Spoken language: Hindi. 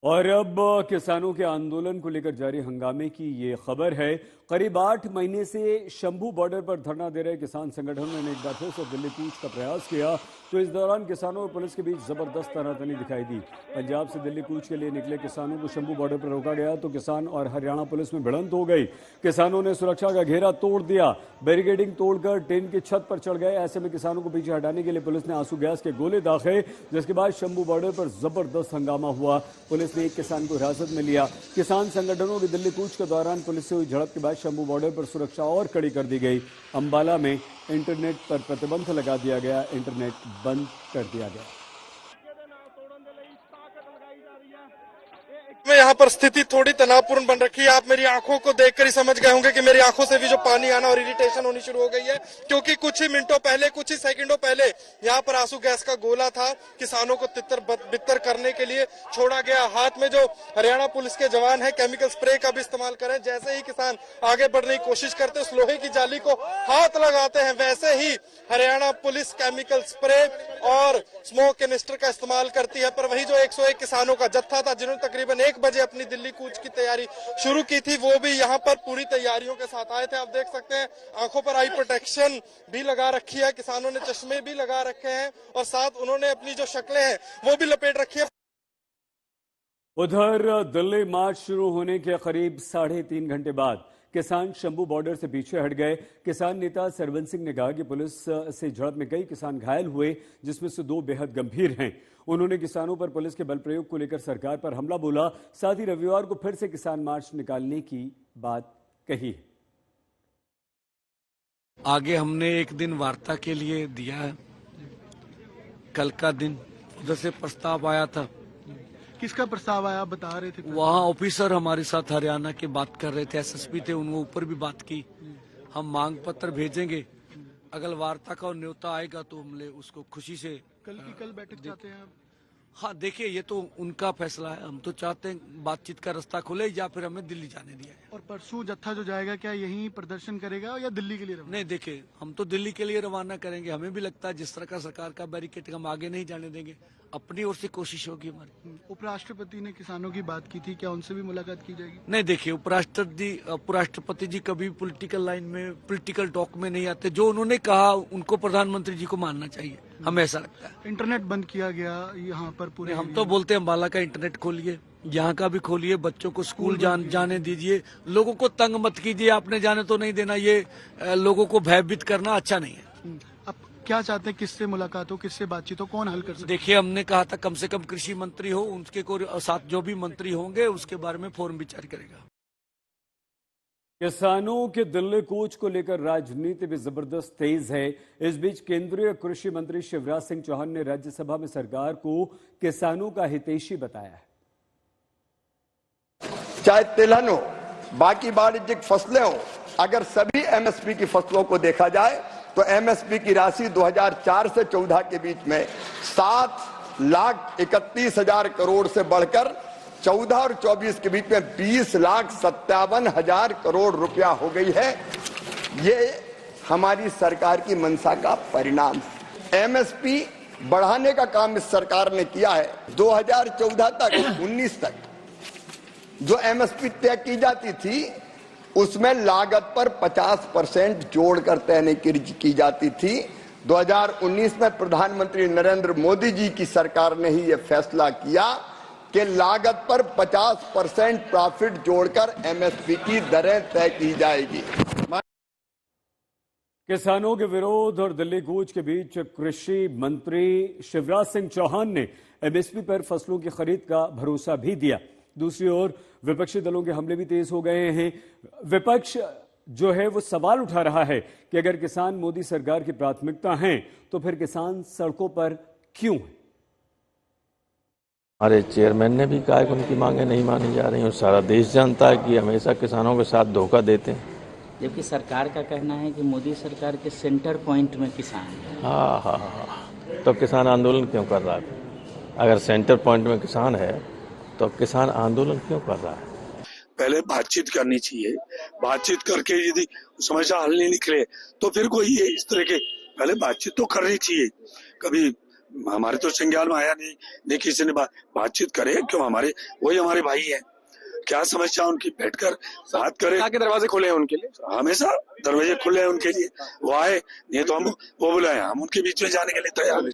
और अब किसानों के आंदोलन को लेकर जारी हंगामे की ये खबर है। करीब 8 महीने से शंभू बॉर्डर पर धरना दे रहे किसान संगठनों ने एक बार फिर से दिल्ली कूच का प्रयास किया, तो इस दौरान किसानों और पुलिस के बीच जबरदस्त तनातनी दिखाई दी। पंजाब से दिल्ली कूच के लिए निकले किसानों को शंभू बॉर्डर पर रोका गया तो किसान और हरियाणा पुलिस में भिड़ंत हो गई। किसानों ने सुरक्षा का घेरा तोड़ दिया, बैरिकेडिंग तोड़कर ट्रेन की छत पर चढ़ गए। ऐसे में किसानों को पीछे हटाने के लिए पुलिस ने आंसू गैस के गोले दागे, जिसके बाद शंभू बॉर्डर पर जबरदस्त हंगामा हुआ। पुलिस ने एक किसान को हिरासत में लिया। किसान संगठनों की दिल्ली कूच के दौरान पुलिस से हुई झड़प के बाद शंभू बॉर्डर पर सुरक्षा और कड़ी कर दी गई। अंबाला में इंटरनेट पर प्रतिबंध लगा दिया गया, इंटरनेट बंद कर दिया गया। में यहाँ पर स्थिति थोड़ी तनावपूर्ण बन रखी है। आप मेरी आंखों को देखकर ही समझ गए होंगे कि मेरी आंखों से भी जो पानी आना और इरिटेशन होनी शुरू हो गई है, क्योंकि कुछ ही मिनटों पहले, कुछ ही सेकंडों पहले यहाँ पर आंसू गैस का गोला था। किसानों को तितर बितर करने के लिए छोड़ा गया। हाथ में जो हरियाणा पुलिस के जवान है केमिकल स्प्रे का भी इस्तेमाल करें। जैसे ही किसान आगे बढ़ने की कोशिश करते उस लोहे की जाली को हाथ लगाते हैं, वैसे ही हरियाणा पुलिस केमिकल स्प्रे और स्मोक कैनिस्टर का इस्तेमाल करती है। पर वही जो 101 किसानों का जत्था था जिन्होंने तकरीबन 1 बजे अपनी दिल्ली कूच की तैयारी शुरू की थी, वो भी यहाँ पर पूरी तैयारियों के साथ आए थे। आप देख सकते हैं आंखों पर आई प्रोटेक्शन भी लगा रखी है, किसानों ने चश्मे भी लगा रखे हैं और साथ उन्होंने अपनी जो शक्लें हैं वो भी लपेट रखी है। उधर दिल्ली मार्च शुरू होने के करीब 3.5 घंटे बाद किसान शंभू बॉर्डर से पीछे हट गए। किसान नेता सरवन सिंह ने कहा कि पुलिस से झड़प में कई किसान घायल हुए, जिसमें से 2 बेहद गंभीर हैं। उन्होंने किसानों पर पुलिस के बल प्रयोग को लेकर सरकार पर हमला बोला। साथ ही रविवार को फिर से किसान मार्च निकालने की बात कही। आगे हमने एक दिन वार्ता के लिए दिया है, कल का दिन उधर से प्रस्ताव आया था। किसका प्रस्ताव आया, आप बता रहे थे? वहाँ ऑफिसर हमारे साथ हरियाणा के बात कर रहे थे, एसएसपी थे, उनको ऊपर भी बात की। हम मांग पत्र भेजेंगे, अगर वार्ता का न्योता आएगा तो हम ले उसको खुशी से। कल की कल बैठक चाहते हैं आप? हाँ, देखिए ये तो उनका फैसला है। हम तो चाहते हैं बातचीत का रास्ता खुले या फिर हमें दिल्ली जाने दिया है। और परसों जत्था जो जाएगा क्या यहीं प्रदर्शन करेगा या दिल्ली के लिए रवाना? नहीं, देखिए हम तो दिल्ली के लिए रवाना करेंगे। हमें भी लगता है जिस तरह का सरकार का बैरिकेड हम आगे नहीं जाने देंगे, अपनी ओर से कोशिश होगी हमारी। उपराष्ट्रपति ने किसानों की बात की थी, क्या उनसे भी मुलाकात की जाएगी? नहीं, देखिए उपराष्ट्रपति जी कभी पॉलिटिकल लाइन में, पॉलिटिकल टॉक में नहीं आते। जो उन्होंने कहा उनको प्रधानमंत्री जी को मानना चाहिए, हमें ऐसा लगता है। इंटरनेट बंद किया गया यहाँ पर पूरे? हम तो बोलते हैं अम्बाला का इंटरनेट खोलिए, यहाँ का भी खोलिए, बच्चों को स्कूल जाने दीजिए, लोगों को तंग मत कीजिए। आपने जाने तो नहीं देना, ये लोगों को भयभीत करना अच्छा नहीं है। अब क्या चाहते हैं, किससे मुलाकात हो, किससे बातचीत हो, कौन हल कर सकते? देखिए हमने कहा था कम से कम कृषि मंत्री हो, उनके को साथ जो भी मंत्री होंगे उसके बारे में फोरम विचार करेगा। किसानों के दिल्ली कूच को लेकर राजनीति भी जबरदस्त तेज है। इस बीच केंद्रीय कृषि मंत्री शिवराज सिंह चौहान ने राज्यसभा में सरकार को किसानों का हितैषी बताया है। चाहे तिलहन हो, बाकी वाणिज्यिक फसलें हो, अगर सभी एमएसपी की फसलों को देखा जाए तो एमएसपी की राशि 2004 से 14 के बीच में 7,31,000 करोड़ से बढ़कर 14 और 24 के बीच में 20,57,000 करोड़ रुपया हो गई है। ये हमारी सरकार की मंशा का परिणाम है। एमएसपी बढ़ाने का काम इस सरकार ने किया है। 2014 तक 19 तक जो एमएसपी तय की जाती थी उसमें लागत पर 50% जोड़कर तय नहीं की जाती थी। 2019 में प्रधानमंत्री नरेंद्र मोदी जी की सरकार ने ही यह फैसला किया कि लागत पर 50% प्रॉफिट जोड़कर एमएसपी की दरें तय की जाएगी। किसानों के विरोध और दिल्ली कूच के बीच कृषि मंत्री शिवराज सिंह चौहान ने एमएसपी पर फसलों की खरीद का भरोसा भी दिया। दूसरी ओर विपक्षी दलों के हमले भी तेज हो गए हैं। विपक्ष जो है वो सवाल उठा रहा है कि अगर किसान मोदी सरकार की प्राथमिकता हैं तो फिर किसान सड़कों पर क्यों हैं? हमारे चेयरमैन ने भी कहा कि उनकी मांगे नहीं मानी जा रही और सारा देश जानता है कि हमेशा किसानों के साथ धोखा देते हैं। जबकि सरकार का कहना है कि मोदी सरकार के सेंटर पॉइंट में किसान है। हाँ, तो किसान आंदोलन क्यों कर रहा है? अगर सेंटर पॉइंट में किसान है तो किसान आंदोलन क्यों कर रहा है? पहले बातचीत करनी चाहिए, बातचीत करके यदि समस्या हल नहीं निकले तो फिर कोई इस तरह के, पहले बातचीत तो करनी चाहिए। कभी हमारे तो संज्ञान में आया नहीं किसी ने बातचीत करे। क्यों, वही हमारे भाई है, क्या समस्या उनकी, बैठकर बात करें। के दरवाजे खुले हैं उनके लिए, हमेशा दरवाजे खुले हैं उनके लिए, वो आए, नहीं तो हम वो बुलाए, हम उनके बीच में जाने के लिए तैयार हैं।